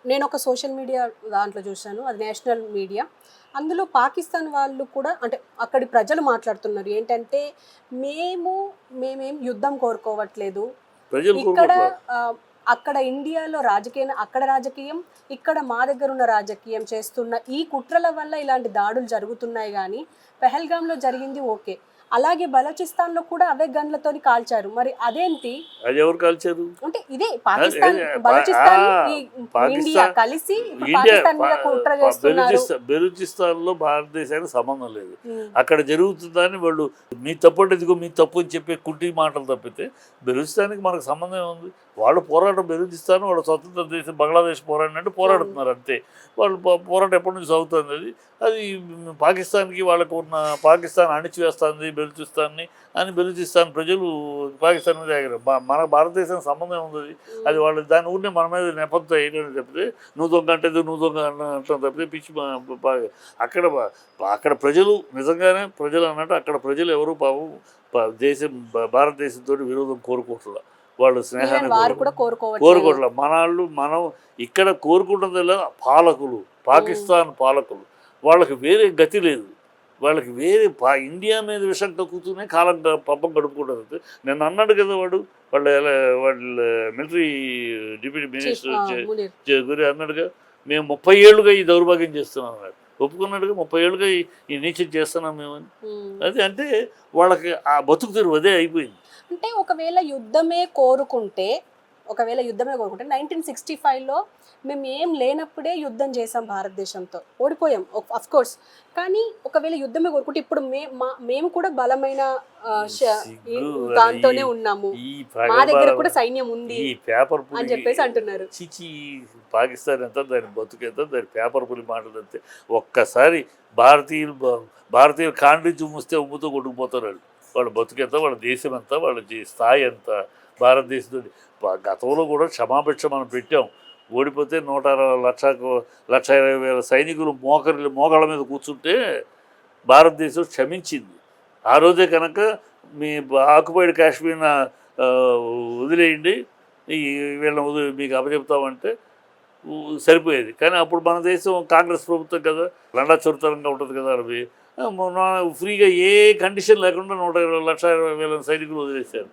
నేను ఒక social media దాంట్లో చూశాను, అది నేషనల్ మీడియా. అందులో పాకిస్తాన్ వాళ్ళు కూడా అంటే అక్కడి ప్రజలు మాట్లాడుతున్నారు ఏంటంటే, మేము మేమేం యుద్ధం కోరుకోవట్లేదు. ప్రజలు ఇక్కడ కోరుకోవట్లా. అక్కడ ఇండియాలో అక్కడ రాజకీయం, ఇక్కడ మా దగ్గరున్న రాజకీయం చేస్తున్న ఈ కుట్రల వల్ల ఇలాంటి దాడులు జరుగుతున్నాయి గానీ, పెహల్గామ్‌లో జరిగింది ఓకే. అలాగే బలోచిస్తాన్‌లో కూడా అవే గన్‌లతోని కాల్చారు. మరి అదేంటి? అది ఎవరు కాల్చారు? అంటే ఇదే పాకిస్తాన్, అది బలూచిస్తాన్, ఈ ఇండియా పాకిస్తాన్ కలిసి ఇప్పుడు ఇండియా పాకిస్తాన్ మీద కుట్ర చేస్తున్నారు. బెలూచిస్తాన్లో భారతదేశానికి సంబంధం లేదు. ఉమ్, అక్కడ జరుగుతుందని వాళ్ళు మీ తప్పు అంటే ఇదిగో మీ తప్పు అని చెప్పే కుంటి మాటలు తప్పితే బెలూచిస్తాన్కి మనకు సంబంధం ఉంది. వాళ్ళు పోరాటం బెలూచిస్తాన్ వాళ్ళు స్వతంత్ర దేశం బంగ్లాదేశ్ పోరాడినట్టు పోరాడుతున్నారు అంతే. వాళ్ళు పోరాటం ఎప్పటి నుంచి సాగుతుంది. అది పాకిస్తాన్కి వాళ్ళకు ఉన్న పాకిస్తాన్ అణిచివేస్తుంది బెలూచిస్తాన్ని అని బెలూచిస్తాన్ ప్రజలు పాకిస్తాన్ మీద ఎగరు. మన భారతదేశం సంబంధం ఉంది. అది వాళ్ళు దాని ఊరినే మన మీద నెపంతో వేయడం తప్పితే నువ్వు దొంగ అంటే నువ్వు దొంగ అంటాం తప్పితే పిచ్చి అక్కడ అక్కడ ప్రజలు నిజంగానే ప్రజలు అన్నట్టు అక్కడ ప్రజలు ఎవరు పాపం దేశం భారతదేశంతో విరోధం కోరుకోవట్లేదు. వాళ్ళు స్నేహాన్ని వారు కూడా కోరుకోవట్లేదు. కోరుకోవట్లేదు. మనం ఇక్కడ కోరుకుంటుందిలా పాలకులు, పాకిస్తాన్ పాలకులు వాళ్ళకి వేరే గతి లేదు. వాళ్ళకి వేరే ఇండియా మీద విషం కక్కుతూనే కాలం పబ్బం గడుపుకుంటుంది. నేను అన్నాడు కదా వాళ్ళ మిలిటరీ డిప్యూటీ మినిస్టర్ గురి అన్నాడుగా, మేము 30 ఏళ్ళుగా ఈ దౌర్భాగ్యం చేస్తున్నాం అన్నాడు. ఒప్పుకున్నాడుగా 30 ఏళ్ళుగా ఈ నీచం చేస్తున్నాం మేమని. అది అంటే వాళ్ళకి ఆ బతుకు తెరువు అదే అయిపోయింది. అంటే ఒకవేళ యుద్ధమే కోరుకుంటే 1965లో మేము ఏం లేనప్పుడే యుద్ధం చేసాం భారతదేశంతో, ఓడిపోయాం అఫ్ కోర్స్. కానీ ఒకవేళ యుద్ధమే కోరుకుంటే ఇప్పుడు మేము కూడా బలమైన దాంతోనే ఉన్నాము, మా దగ్గర కూడా సైన్యం ఉంది ఈ పేపర్ అని చెప్పేసి అంటున్నారు. చిచి పాకిస్తాన్ ఎంత దాని బతుకు ఎంత దాని పేపర్ పులి మాటలు అంతే. ఒక్కసారి భారతీయులు కాండ్రించి ఉమ్మిస్తే ఉమ్ముతో కొట్టుకుపోతారు. వాళ్ళ బతుకు ఎంత, వాళ్ళ దేశం ఎంత, వాళ్ళ స్థాయి ఎంత. భారతదేశంతో గతంలో కూడా క్షమాభిక్ష మనం పెట్టాం. ఓడిపోతే 1,20,000 సైనికులు మోకాళ్ళ మీద కూర్చుంటే భారతదేశం క్షమించింది. ఆ రోజే కనుక మీ ఆక్యుపైడ్ కాశ్మీర్ వదిలేయండి, వీళ్ళని మీకు అప్పచెప్తామంటే సరిపోయేది. కానీ అప్పుడు మన దేశం కాంగ్రెస్ ప్రభుత్వం కదా, లండాచొరుతనంగా ఉంటుంది కదా, అవి ఫ్రీగా ఏ కండిషన్ లేకుండా 1,20,000 సైనికులు వదిలేశారు.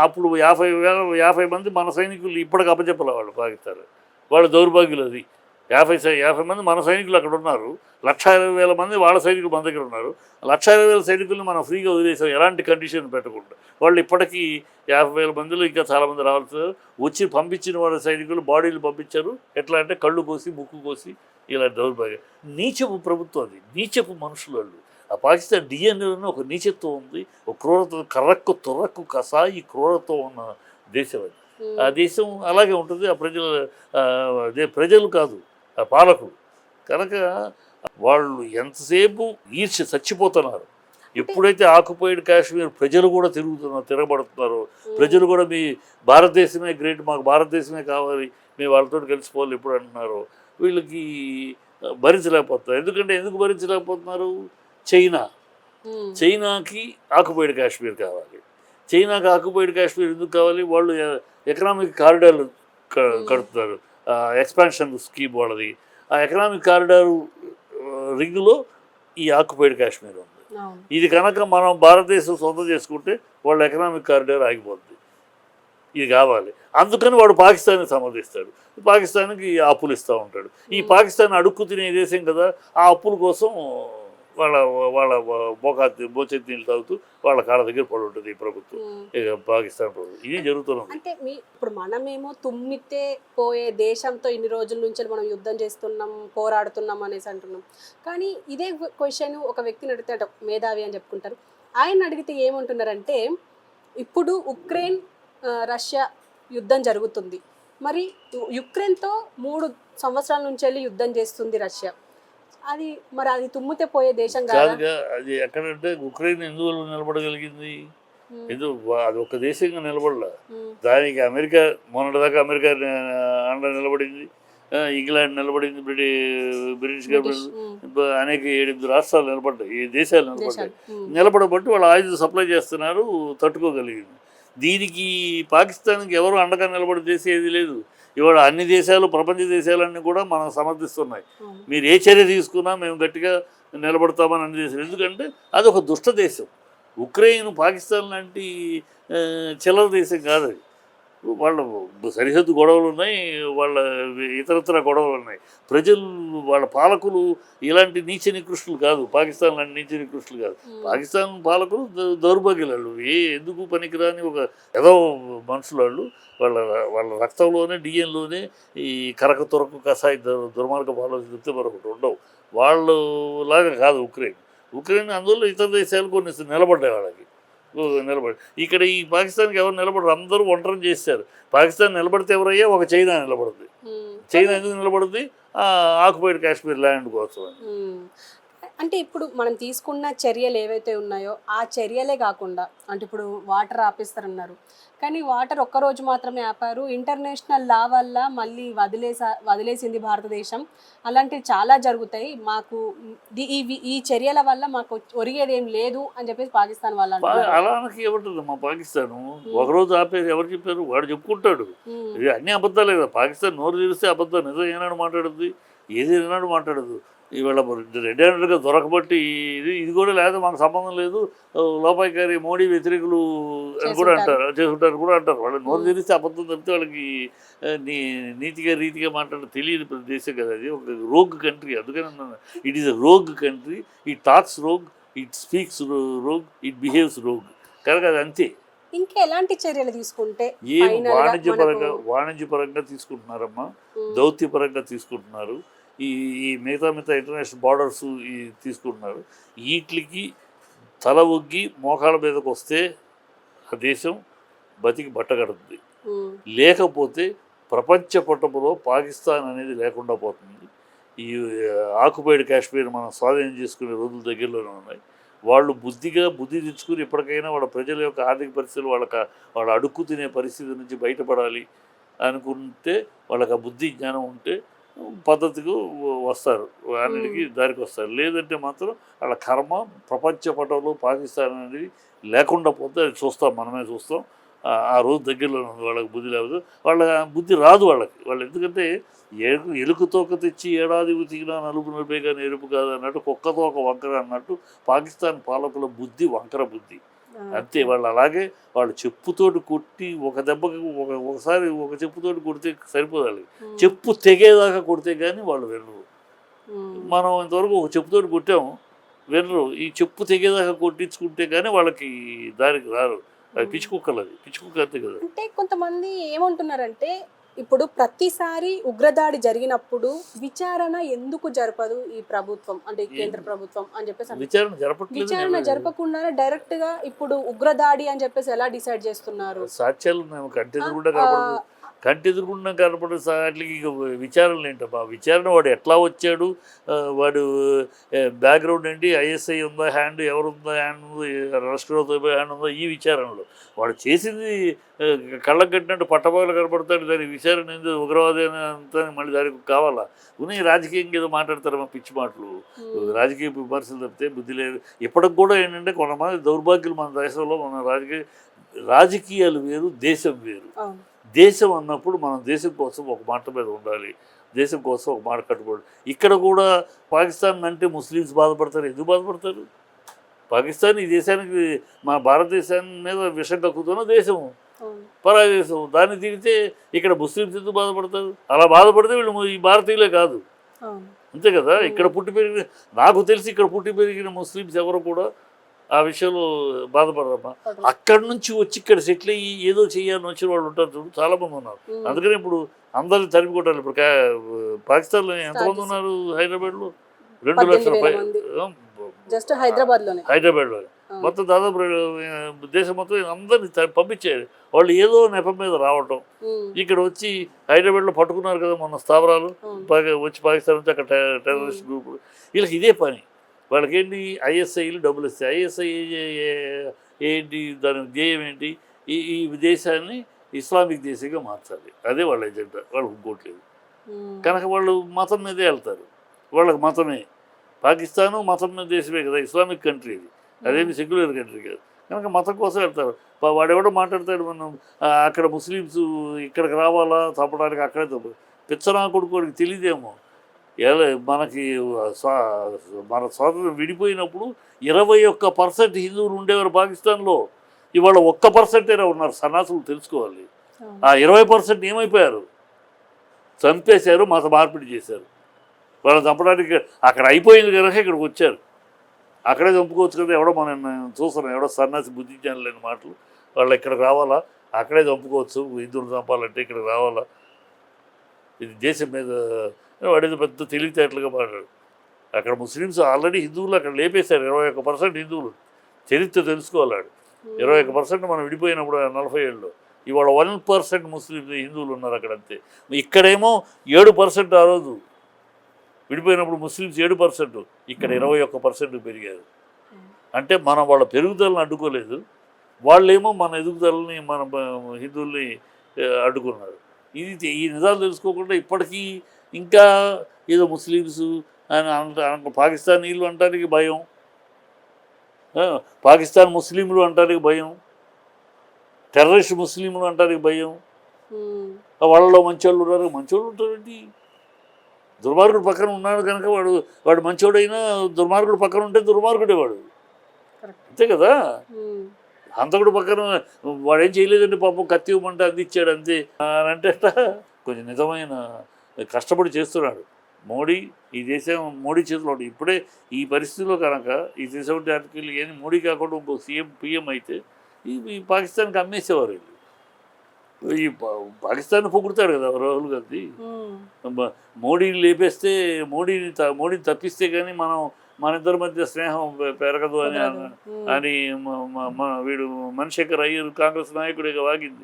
అప్పుడు 50 మంది మన సైనికులు ఇప్పటికి అప్పచెప్పలే వాళ్ళు పాకిస్తాన్. వాళ్ళ దౌర్భాగ్యులు అది. 50 మంది మన సైనికులు అక్కడ ఉన్నారు, 1,20,000 మంది వాళ్ళ సైనికులు మన దగ్గర ఉన్నారు. 1,20,000 సైనికులను మనం ఫ్రీగా వదిలేసాం ఎలాంటి కండిషన్ పెట్టకుండా. వాళ్ళు ఇప్పటికీ 50,000 మందిలో ఇంకా చాలామంది రావాల్సి వచ్చి పంపించిన వాళ్ళ సైనికులు బాడీలు పంపించారు. ఎట్లా అంటే కళ్ళు కోసి ముక్కు కోసి ఇలా దౌర్భాగ్యం. నీచపు ప్రభుత్వం అది, నీచపు మనుషులు వాళ్ళు. ఆ పాకిస్తాన్ డిఎన్ఏలో ఒక నీచత్వం ఉంది, ఒక క్రూరత్వం, కర్రక్కు తొర్రకు కసాయి క్రూరత్వం ఉన్న దేశం అది. ఆ దేశం అలాగే ఉంటుంది. ఆ ప్రజలు కాదు ఆ పాలకులు. కనుక వాళ్ళు ఎంతసేపు ఈర్ష్య చచ్చిపోతున్నారు. ఎప్పుడైతే ఆక్యుపైడ్ కాశ్మీర్ ప్రజలు కూడా తిరగబడుతున్నారు, ప్రజలు కూడా మీ భారతదేశమే గ్రేట్, మాకు భారతదేశమే కావాలి, మేము వాళ్ళతో కలిసిపోవాలి ఎప్పుడు అంటున్నారు, వీళ్ళకి భరించలేకపోతున్నారు. ఎందుకు భరించలేకపోతున్నారు? చైనాకి ఆక్యుపైడ్ కాశ్మీర్ కావాలి. చైనాకి ఆక్యుపైడ్ కాశ్మీర్ ఎందుకు కావాలి? వాళ్ళు ఎకనామిక్ కారిడార్లు కడుతున్నారు, ఎక్స్పాన్షన్ స్కీమ్ వాళ్ళది. ఆ ఎకనామిక్ కారిడార్ రింగ్లో ఈ ఆక్యుపైడ్ కాశ్మీర్ ఉంది. ఇది కనుక మనం భారతదేశం సొంతం చేసుకుంటే వాళ్ళ ఎకనామిక్ కారిడార్ ఆగిపోతుంది. ఇది కావాలి. అందుకని వాడు పాకిస్తాన్ని సమర్థిస్తాడు, పాకిస్తాన్కి అప్పులు ఇస్తూ ఉంటాడు. ఈ పాకిస్తాన్ అడుక్కు తినే దేశం కదా, ఆ అప్పుల కోసం వాళ్ళ బోచెత్తి నీళ్ళు తాగుతూ వాళ్ళ కాళ్ళ దగ్గర పడి ఉంటుంది ఈ ప్రభుత్వం, పాకిస్తాన్ ప్రభుత్వం. ఇది జరుగుతున్నది. అంటే ఇప్పుడు మనమేమో తుమ్మితే పోయే దేశంతో ఇన్ని రోజుల నుంచి మనం యుద్ధం చేస్తున్నాం, పోరాడుతున్నాం అనేసి అంటున్నాం. కానీ ఇదే క్వశ్చన్ ఒక వ్యక్తిని అడిగితే మేధావి అని చెప్పుకుంటారు. ఆయన అడిగితే ఏమంటున్నారంటే, ఇప్పుడు ఉక్రెయిన్ రష్యా యుద్ధం జరుగుతుంది, మరి యుక్రెయిన్తో 3 సంవత్సరాల నుంచి వెళ్ళి యుద్ధం చేస్తుంది రష్యా. అది తుమ్మితే పోయే దేశం కాదుగా. అది ఎక్కడంటే ఉక్రెయిన్ ఎందుకు నిలబడగలిగింది? అది ఒక దేశంగా నిలబడలే. దానికి అమెరికా మొన్నటిదాకా అమెరికా అండ నిలబడింది, ఇంగ్లాండ్ నిలబడింది, బ్రిటిష్ గవర్నమెంట్ అనేక 7 రాష్ట్రాలు నిలబడ్డాయి, ఈ దేశాలు నిలబడబట్టి వాళ్ళు ఆయుధ సప్లై చేస్తున్నారు, తట్టుకోగలిగింది. దీనికి పాకిస్తాన్కి ఎవరు అండగా నిలబడి చేసేది లేదు. ఇవాళ అన్ని దేశాలు, ప్రపంచ దేశాలన్నీ కూడా మనం సమర్థిస్తున్నాయి. అవును. మీరు ఏ చర్య తీసుకున్నా మేము గట్టిగా నిలబడతామని అన్ని దేశాలు. ఎందుకంటే అది ఒక దుష్ట దేశం. ఉక్రెయిన్, పాకిస్తాన్ లాంటి చిల్లర దేశం కాదు అది. వాళ్ళ సరిహద్దు గొడవలు ఉన్నాయి, వాళ్ళ ఇతరత్ర గొడవలు ఉన్నాయి. ప్రజలు, వాళ్ళ పాలకులు ఇలాంటి నీచ నికృష్టులు కాదు. పాకిస్తాన్ లాంటి నీచ నికృష్టులు కాదు. పాకిస్తాన్ పాలకులు దౌర్భాగ్యులు. ఎందుకు పనికిరాని ఒక ఏదో మనుషులు వాళ్ళు. వాళ్ళ వాళ్ళ రక్తంలోనే, డిఎన్లోనే ఈ కరక తొరకు కషాయ దుర్మార్గ పాలన చెప్తే మరొకటి ఉండవు. వాళ్ళు లాగా కాదు ఉక్రెయిన్. అందువల్ల ఇతర దేశాలు కొన్ని నిలబడ్డాయి వాళ్ళకి. నిలబడి ఇక్కడ ఈ పాకిస్తాన్కి ఎవరు నిలబడరు, అందరూ ఒంటరి చేశారు. పాకిస్తాన్ నిలబడితే ఎవరయ్యా, ఒక చైనా నిలబడుతుంది. చైనా ఎందుకు నిలబడుతుంది? ఆక్యుపైడ్ కాశ్మీర్ ల్యాండ్ కోసం అని. అంటే ఇప్పుడు మనం తీసుకున్న చర్యలు ఏవైతే ఉన్నాయో ఆ చర్యలే కాకుండా, అంటే ఇప్పుడు వాటర్ ఆపేస్తారన్నారు, కానీ వాటర్ ఒక్కరోజు మాత్రమే ఆపారు. ఇంటర్నేషనల్ లా వల్ల మళ్ళీ వదిలేసింది భారతదేశం. అలాంటివి చాలా జరుగుతాయి. మాకు ఈ చర్యల వల్ల మాకు ఒరిగేది ఏం లేదు అని చెప్పేసి పాకిస్తాన్ వాళ్ళు అంటున్నారు. అలానకి ఏమంటుంది మా పాకిస్తాను? ఒకరోజు ఆపేది ఎవరు చెప్పారు? వాడు చెప్పుకుంటాడు. ఇది అన్ని అబద్ధాలే కదా. పాకిస్తాన్ నోరు తెరిస్తే అబద్ధం, నిజం ఏనాడు మాట్లాడుద్ది? ఏది ఏనాడు మాట్లాడదు. ఇవాళ రెడ్ హ్యాండెడ్గా దొరకబట్టి ఇది కూడా లేదు, మాకు సంబంధం లేదు, లోపాయికారి మోడీ వ్యతిరేకులు అని కూడా అంటారు, చేసుకుంటారు కూడా అంటారు. వాళ్ళు నోరు తెరిస్తే అబద్ధం తప్పితే వాళ్ళకి నీతిగా రీతిగా మాట్లాడే తెలియని దేశం కదా అది. ఒక రోగ్ కంట్రీ. అందుకని అన్నాను, it is a rogue country. It talks rogue, it speaks rogue, it behaves rogue. కనుక అది అంతే. ఇంకా ఎలాంటి చర్యలు తీసుకుంటే వాణిజ్యపరంగా తీసుకుంటున్నారమ్మా, దౌత్యపరంగా తీసుకుంటున్నారు, ఈ మిగతా ఇంటర్నేషనల్ బార్డర్స్ తీసుకుంటున్నారు. వీటికి తల ఒగ్గి మోకాళ్ళ మీదకి వస్తే ఆ దేశం బతికి బట్టగడుతుంది. లేకపోతే ప్రపంచ పటములో పాకిస్తాన్ అనేది లేకుండా పోతుంది. ఈ ఆక్యుపైడ్ కాశ్మీర్ మనం స్వాధీనం చేసుకునే రోజులు దగ్గరలోనే ఉన్నాయి. వాళ్ళు బుద్ధి తెచ్చుకుని ఇప్పటికైనా వాళ్ళ ప్రజల యొక్క ఆర్థిక పరిస్థితులు, వాళ్ళ అడుక్కు తినే పరిస్థితి నుంచి బయటపడాలి అనుకుంటే, వాళ్ళకి ఆ బుద్ధి జ్ఞానం ఉంటే పద్ధతికి వస్తారు, అన్నిటికీ దారికి వస్తారు. లేదంటే మాత్రం వాళ్ళ కర్మ ప్రపంచ పటంలో పాకిస్తాన్ అనేది లేకుండా పోతే అది చూస్తాం, మనమే చూస్తాం. ఆ రోజు దగ్గరలో ఉంది. వాళ్ళకి బుద్ధి లేదు, వాళ్ళ బుద్ధి రాదు వాళ్ళు. ఎందుకంటే ఎలుక తోక తెచ్చి ఏడాది ఉతికినా నలుపు నలిపే కానీ ఎరుపు కాదు అన్నట్టు, కుక్క తోక వంకర అన్నట్టు పాకిస్తాన్ పాలకుల బుద్ధి వంకర బుద్ధి అంతే. వాళ్ళు అలాగే వాళ్ళు చెప్పుతోటి కొట్టి ఒక దెబ్బకి ఒకసారి ఒక చెప్పుతోటి కొడితే సరిపోదాలి, చెప్పు తెగేదాకా కొడితే కానీ వాళ్ళు వినరు. మనం ఇంతవరకు ఒక చెప్పుతోటి కొట్టాము, వినరు. ఈ చెప్పు తెగేదాకా కొట్టించుకుంటే కానీ వాళ్ళకి దానికి రారు. అది పిచ్చుకుక్కలు, అది పిచ్చుకుక్క అంతే కదా. అంటే కొంతమంది ఏమంటున్నారంటే, ఇప్పుడు ప్రతిసారి ఉగ్రదాడి జరిగినప్పుడు విచారణ ఎందుకు జరపదు ఈ ప్రభుత్వం, అంటే కేంద్ర ప్రభుత్వం అని చెప్పేసి, విచారణ జరపకుండా డైరెక్ట్ గా ఇప్పుడు ఉగ్రదాడి అని చెప్పేసి ఎలా డిసైడ్ చేస్తున్నారు? సాక్ష్యాలు కంటెదురుకుండా కనపడే వాటికి విచారణలు ఏంటమ్మా? విచారణ వాడు ఎట్లా వచ్చాడు, వాడు బ్యాక్గ్రౌండ్ ఏంటి, ఐఎస్ఐ ఉందా, హ్యాండ్ ఎవరుందా, హ్యాండ్ ఉందో, రాష్ట్రంతో హ్యాండ్ ఉందో, ఈ విచారణలో వాడు చేసింది కళ్ళకు కట్టినట్టు పట్టపగలు కనపడతాడు. దాని విచారణ ఏంది, ఉగ్రవాది అంతా మళ్ళీ దానికి కావాలా? ఉన్నాయి రాజకీయంగా ఏదో మాట్లాడతారమ్మా పిచ్చి మాటలు, రాజకీయ విమర్శలు తప్పితే బుద్ధి లేదు. ఇప్పటికి కూడా ఏంటంటే కొంతమంది దౌర్భాగ్యులు మన దేశంలో, మన రాజకీయాలు వేరు, దేశం వేరు. దేశం అన్నప్పుడు మనం దేశం కోసం ఒక మాట మీద ఉండాలి, దేశం కోసం ఒక మాట కట్టుబడి. ఇక్కడ కూడా పాకిస్తాన్ అంటే ముస్లిమ్స్ బాధపడతారు. ఎందుకు బాధపడతారు? పాకిస్తాన్ ఈ దేశానికి, మా భారతదేశాన్ని మీద విషం కక్కుతున్న దేశం, పరాయి దేశం. దాన్ని తిరిగితే ఇక్కడ ముస్లిమ్స్ ఎందుకు బాధపడతారు? అలా బాధపడితే వీళ్ళు ఈ భారతీయులే కాదు, అంతే కదా. ఇక్కడ పుట్టి పెరిగిన, నాకు తెలిసి ఇక్కడ పుట్టి పెరిగిన ముస్లిమ్స్ ఎవరు కూడా ఆ విషయంలో బాధపడరమ్మా. అక్కడి నుంచి వచ్చి ఇక్కడ సెటిల్ అయ్యి ఏదో చేయాలని వచ్చిన వాళ్ళు ఉంటారు చూడు, చాలామంది ఉన్నారు. అందుకని ఇప్పుడు అందరిని తరిమి కొట్టాలి. ఇప్పుడు పాకిస్తాన్లో ఎంతమంది ఉన్నారు? హైదరాబాద్లో 2 లక్షల జస్ట్ హైదరాబాద్లో మొత్తం దాదాపు దేశం మొత్తం అందరినీ పంపించారు. వాళ్ళు ఏదో నెపం మీద రావటం, ఇక్కడ వచ్చి హైదరాబాద్లో పట్టుకున్నారు కదా మొన్న స్థావరాలు, వచ్చి పాకిస్తాన్ నుంచి అక్కడ టెర్రరిస్ట్ గ్రూపులు. వీళ్ళకి ఇదే పని. వాళ్ళకేంటి, ఐఎస్ఐలు డబ్బులు ఇస్తాయి. ఐఎస్ఐ ఏంటి, దాని ధ్యేయం ఏంటి? ఈ దేశాన్ని ఇస్లామిక్ దేశంగా మార్చాలి, అదే వాళ్ళ ఎజెండా. వాళ్ళకి ఇంకోట్లేదు. కనుక వాళ్ళు మతం మీదే వెళ్తారు. వాళ్ళకి మతమే, పాకిస్తాను మతం మీద దేశమే కదా, ఇస్లామిక్ కంట్రీ అది, అదేమి సెక్యులర్ కంట్రీ కాదు. కనుక మతం కోసం వెళ్తారు. వాడెవడో మాట్లాడతాడు మనం అక్కడ ముస్లిమ్స్ ఇక్కడికి రావాలా చంపడానికి అక్కడే తప్పు పిచ్చనా కొడుకోడికి తెలియదేమో ఎలా మనకి మన స్వాతంత్రం విడిపోయినప్పుడు 21% హిందువులు ఉండేవారు పాకిస్తాన్లో. ఇవాళ 1% ఉన్నారు సన్నాసులు, తెలుసుకోవాలి. ఆ 20% ఏమైపోయారు? చంపేశారు, మత మార్పిడి చేశారు. వాళ్ళని చంపడానికి అక్కడ అయిపోయింది కనుక ఇక్కడికి వచ్చారు. అక్కడే చంపుకోవచ్చు కదా. ఎవడో మనం చూస్తున్నాం, ఎవడో సన్నాసి బుద్ధిజ్ఞానం లేని మాటలు. వాళ్ళు ఇక్కడికి రావాలా, అక్కడే చంపుకోవచ్చు, హిందువులు చంపాలంటే ఇక్కడికి రావాలా, ఇది దేశం మీద వాడేది పెద్ద తెలివితేటలుగా మాట్లాడు. అక్కడ ముస్లిమ్స్ ఆల్రెడీ హిందువులు అక్కడ లేపేశారు. 21% హిందువులు. చరిత్ర తెలుసుకోవాలాడు. 21% మనం విడిపోయినప్పుడు 40 ఏళ్ళలో. ఇవాళ 1% ముస్లిమ్స్ హిందువులు ఉన్నారు అక్కడ, అంతే. ఇక్కడేమో 7% ఆ రోజు విడిపోయినప్పుడు ముస్లిమ్స్ 7%, ఇక్కడ 21% పెరిగారు. అంటే మనం వాళ్ళ పెరుగుదలను అడ్డుకోలేదు, వాళ్ళేమో మన ఎదుగుదలని మన హిందువుల్ని అడ్డుకున్నారు. ఈ నిజాలు తెలుసుకోకుండా ఇప్పటికీ ఇంకా ఏదో ముస్లిమ్స్ అని పాకిస్తానీలు అంటానికి భయం, పాకిస్తాన్ ముస్లింలు అంటానికి భయం, టెర్రరిస్ట్ ముస్లింలు అంటానికి భయం. వాళ్ళలో మంచోళ్ళు ఉన్నారు, మంచోళ్ళు ఉంటారండి. దుర్మార్గుడు పక్కన ఉన్నాడు కనుక వాడు మంచోడైనా దుర్మార్గుడు పక్కన ఉంటే దుర్మార్గుడే వాడు, అంతే కదా. హంతకుడు పక్కన వాడేం చేయలేదండి పాపం, కత్తి ఇవ్వమంటే అందించాడు అంతే అని అంటే కొంచెం నిజమైన కష్టపడి చేస్తున్నాడు మోడీ. ఈ దేశం మోడీ చేతిలో ఉంది. ఇప్పుడే ఈ పరిస్థితిలో కనుక ఈ 370 ఆర్టికల్ ఏది మోడీ కాకుండా ఇంకో పిఎం అయితే ఈ పాకిస్తాన్కి అమ్మేసేవారు వీళ్ళు. ఈ పాకిస్తాన్ పొగుడతాడు కదా రాహుల్ గాంధీ. మోడీని లేపేస్తే మోడీని తప్పిస్తే కానీ మన ఇద్దరి మధ్య స్నేహం పెరగదు అని వీడు మణిశేఖర్ అయ్యర్ కాంగ్రెస్ నాయకుడిగా వాగింది.